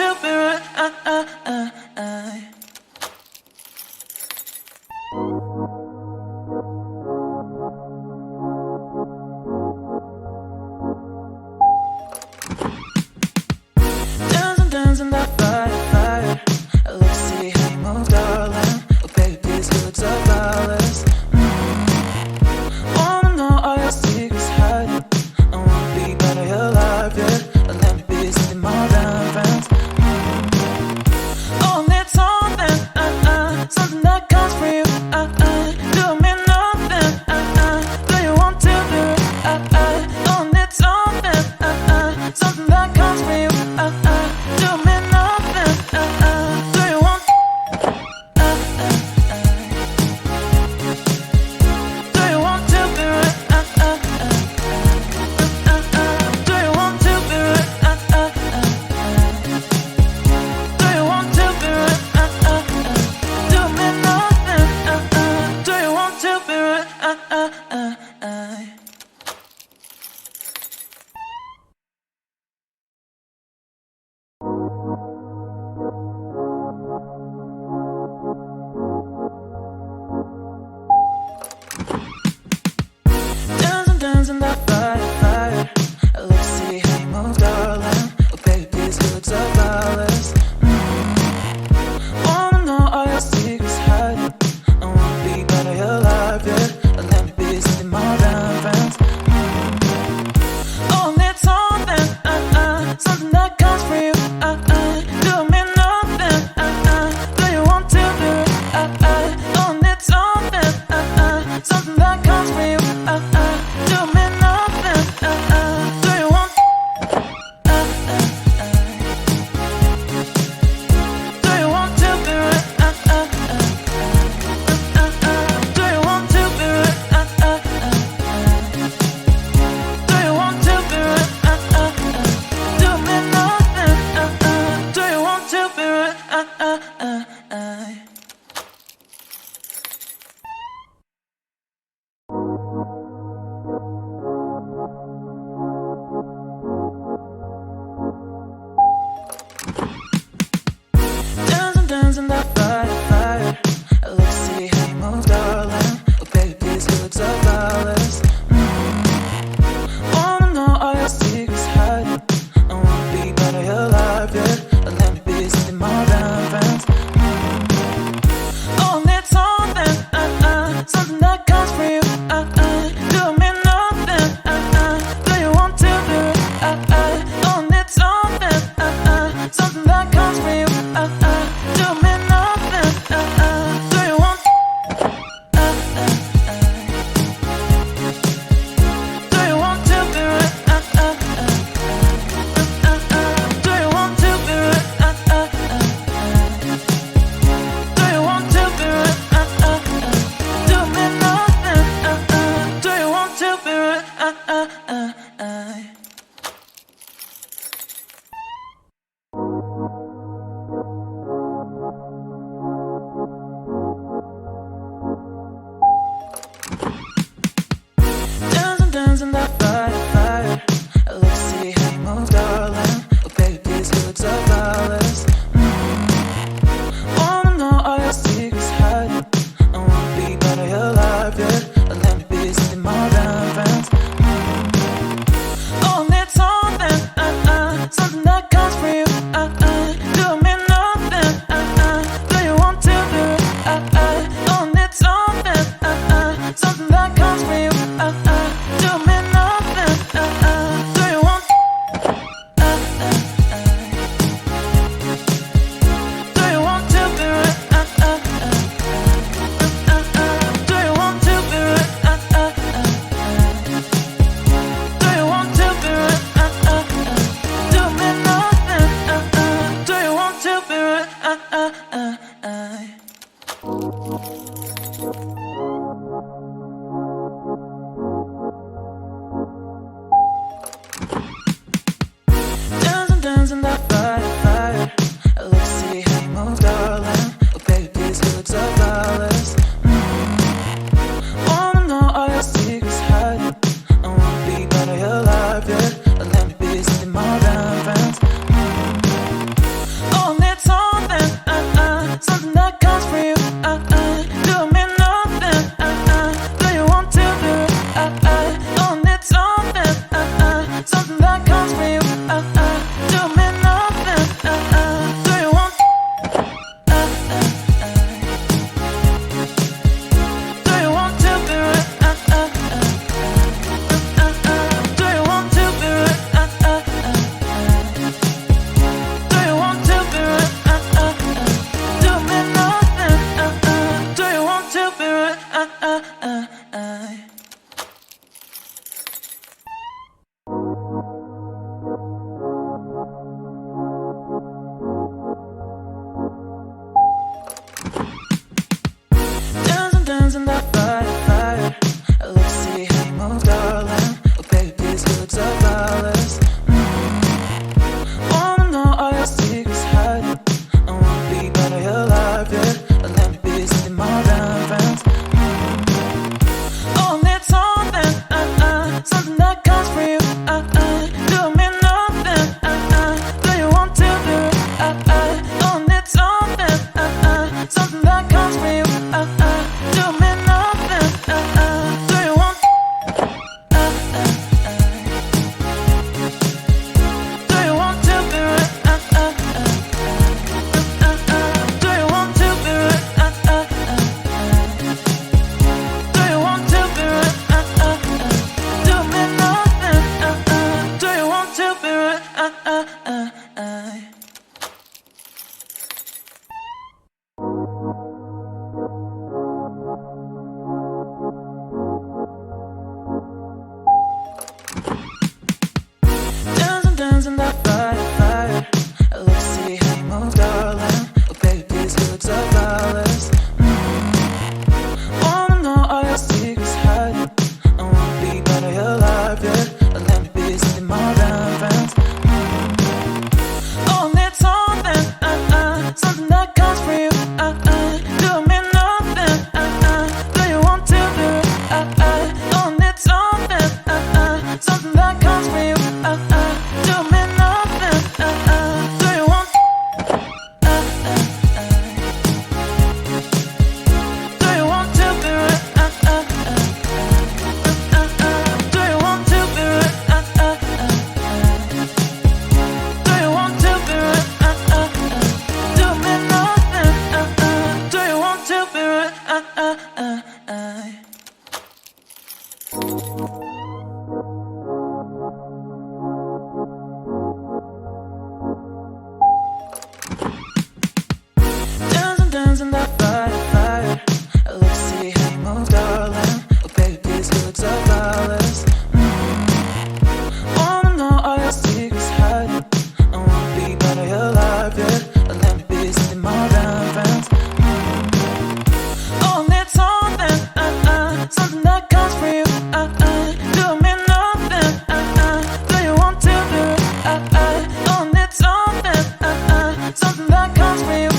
to be right. Dancing that fire. I love to see how you move, darling. Oh, baby, please, you look so flawless. Wanna know all your secrets hiding. I wanna be part of your life, yeah. Let me be something more than friends. Oh, I need something, something that comes from you. Do me nothing. Do you want to be? Oh, I need something that comes from you. Do me nothing. Do you want? Do you want to be right? Do you want to be right? Do you want to be right? Do me nothing. Do you want to be right? Dancing that fire. I love to see how you move, darling. Oh, baby, please, you look so flawless. Wanna know all your secrets hiding. I wanna be part of your life, yeah. Let me be something more than friends. Oh, I need something that comes from you. Do me nothing. Do you want to be? Oh, I need something that comes from you. Do me nothing. Do you want? Do you want to be right? Do you want to be right? Do you want to be right? Do me nothing. Do you want to be right? Dancing that fire. I love to see how you move, darling. Oh, baby, please, you look so flawless. Wanna know all your secrets hiding. I wanna be part of your life, yeah. Let me be something more than friends. Oh, I need something that comes from you. Do me nothing. Do you want to be? Oh, I need something that comes from you. Do me nothing. Do you want? Do you want to be right? Do you want to be right? Do you want to be right? Do me nothing. Do you want to be right? Dancing that fire. I love to see how you move, darling. Oh, baby, please, you look so flawless. Wanna know all your secrets hiding. I wanna be part of your life, yeah. Let me be something more than friends. Oh, I need something that comes from you. Do me nothing. Do you want to be? Oh, I need something that comes from you. Do me nothing. Do you want? Do you want to be right? Do you want to be right? Do you want to be right? Do me nothing. Do you want to be right? Dancing that fire. I love to see how you move, darling. Oh, baby, please, you look so flawless. Wanna know all your secrets hiding. I wanna be part of your life, yeah. Let me be something more than friends. Dancing that fire. Let's see how you move, darling. Oh, baby, please, you look so flawless. Wanna know all your secrets hiding. I wanna be part of your life, yeah. Let me be something more than friends. Oh, I need something that comes from you. Do me nothing. Do you want to do it? Oh, I need something that comes from you.